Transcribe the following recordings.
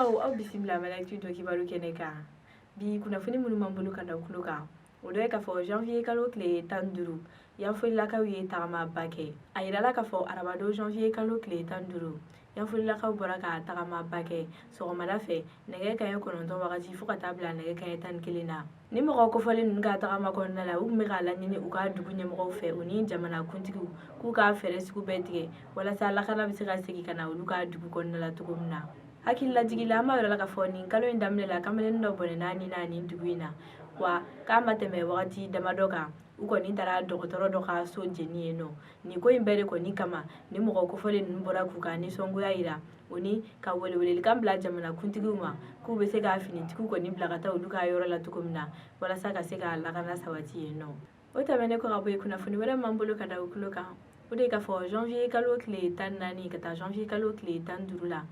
Somɔgɔw aw bisimila malaki dɔ kibaru kɛnɛ kan. Bi kunnafoni minnu b'an bolo ka da kulo kan. O dɔ ye k'a fɔ janvier kalo tile 15 Yanfolilakaw ye tagamaba kɛ. A yirala k'a fɔ arabadon janvier kalo tile 15 Yanfolilakaw bɔra ka tagamaba kɛ sɔgɔmada fɛ nɛgɛ kanɲɛ 9 wagati fo ka taa bila nɛgɛ kanɲɛ 11 na. Ni mɔgɔ kofɔlen ninnu ka tagama kɔnɔna la u tun bɛ k'a laɲini u ka dugu ɲɛmɔgɔw fɛ u ni jamanakuntigiw k'u ka fɛɛrɛ sugu bɛɛ tigɛ walasa lakana bɛ se ka segin ka na olu ka dugu kɔnɔna la cogo min na. Hakililajigila an b'a yɔrɔ la k'a fɔ nin kalo in daminɛ la kamalenin dɔ bɔnɛna nin dugu in na wa k'a ma tɛmɛ wagati damadɔ kan u kɔni taara dɔgɔtɔrɔ dɔ ka so jeni yen nɔ. Nin ko in bɛɛ de kɔni kama ni mɔgɔ kofɔlen ninnu bɔra k'u ka nisɔngoya yira o ni ka welewelekan bila jamanakuntigiw ma k'u bɛ se ka finitigiw kɔni bila ka taa olu ka yɔrɔ la cogo min na walasa ka se ka lakana sabati yen nɔ. O tɛmɛnen kɔ ka bɔ yen kunnafoni wɛrɛ m'an bolo ka da o tulo kan. O de ye k'a fɔ janvier kalo tile 14 ka taa janvier kalo tile 15 la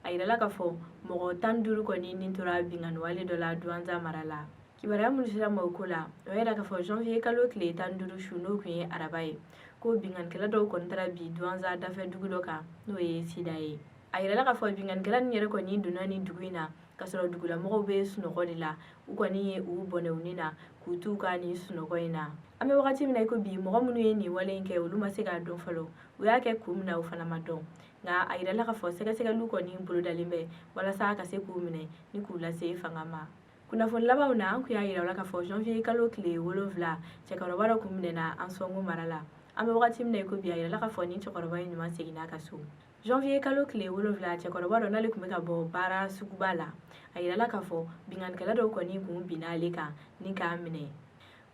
a yirala k'a fɔ mɔgɔ 15 kɔni nin tora binganni wale dɔ la Douentza mara la. Kibaruya minnu sera ma o ko la o yɛrɛ k'a fɔ janvier kalo tile 15 su n'o tun ye araba ye ko bingannikɛla dɔw kɔni taara bi Douentza dafɛ dugu dɔ kan n'o ye Sida ye. A yirala k'a fɔ bingannikɛla nin yɛrɛ kɔni donna nin dugu in na k'a sɔrɔ dugulamɔgɔw bɛ sunɔgɔ de la u kɔni ye u bɔnɛ u nin na k'u t'u ka nin sunɔgɔ in na. An bɛ wagati min na i ko bi mɔgɔ minnu ye nin wale in kɛ olu ma se k'a dɔn fɔlɔ u y'a kɛ kun min na u fana ma dɔn nka a yirala k'a fɔ sɛgɛsɛgɛliw kɔni bolodalen bɛ walasa ka se k'u minɛ ni k'u lase fanga ma. Kunnafoni labanw na an kun y'a yira u la k'a fɔ janvier kalo tile 7 cɛkɔrɔba dɔ kun minɛna Ansongo mara la. An bɛ wagati min na i ko bi a yirala k'a fɔ nin cɛkɔrɔba in ɲuman seginna ka so. Janvier kalo tile 7 cɛkɔrɔba dɔ n'ale tun bɛ ka bɔ baara suguba la a yirala k'a fɔ bingannikɛla dɔw kɔni kun binna ale kan ni k'a minɛ.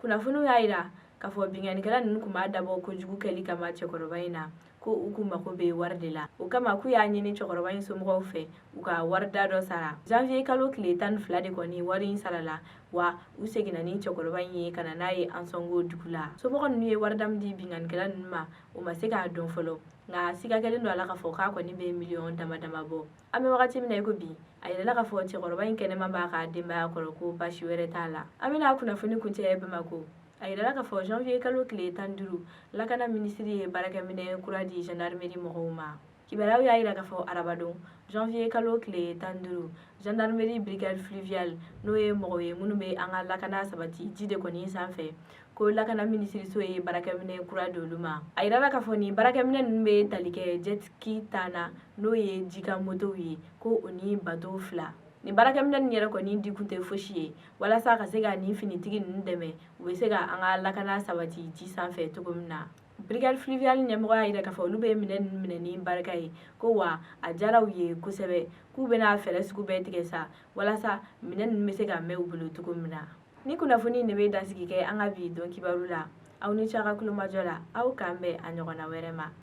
Kunnafoniw y'a yira k'a fɔ bingannikɛla ninnu kun b'a dabɔ kojugu kɛli kama cɛkɔrɔba in na ko u kun mako bɛ wari de la o kama k'u y'a ɲini cɛkɔrɔba in somɔgɔw fɛ u ka warida dɔ sara. Janvier kalo tile 12 de kɔni wari in sarala wa u seginna ni cɛkɔrɔba in ye ka na n'a ye Ansongo dugu la. Somɔgɔ ninnu ye warida min di bingannikɛla ninnu ma o ma se k'a dɔn fɔlɔ nka siga kɛlen don a la k'a fɔ k'a kɔni bɛ miliyɔn dama dama bɔ. An bɛ wagati min na i ko bi a yirala k'a fɔ cɛkɔrɔba in kɛnɛma b'a ka denbaya kɔrɔ ko basi wɛrɛ t'a la. An bɛna kunnafoni kuncɛ Bamako. A yirala k'a fɔ janvier kalo tile 15 lakana minisiri ye baarakɛminɛ kura di gendarmerie mɔgɔw ma. Kibaruyaw y'a yira k'a fɔ arabadon janvier kalo tile 15 gendarmerie brigade fluviale n'o ye mɔgɔw ye minnu bɛ an ka lakana sabati ji de kɔni sanfɛ ko lakana minisiriso ye baarakɛminɛ kura di olu ma. A yirala k'a fɔ nin baarakɛminɛ ninnu bɛ tali kɛ jet ski 10 na n'o ye jika motow ye ko o ni bateau 2. Nin baarakɛminɛ nin yɛrɛ kɔni di kun tɛ fosi ye walasa ka se ka nin finitigi ninnu dɛmɛ u bɛ se ka an ka lakana sabati ji sanfɛ cogo min na. Brigade fluviale ɲɛmɔgɔ y'a yira k'a fɔ olu bɛ minɛ ninnu minɛ ni barika ye ko wa a diyara u ye kosɛbɛ k'u bɛna fɛɛrɛ sugu bɛɛ tigɛ sa walasa minɛ ninnu bɛ se ka mɛn u bolo cogo min na. Ni kunnafoni in de bɛ dansigi kɛ an ka bi dɔn kibaru la aw ni ce a ka kulomajɔ la aw k'an bɛn a ɲɔgɔnna wɛrɛ ma.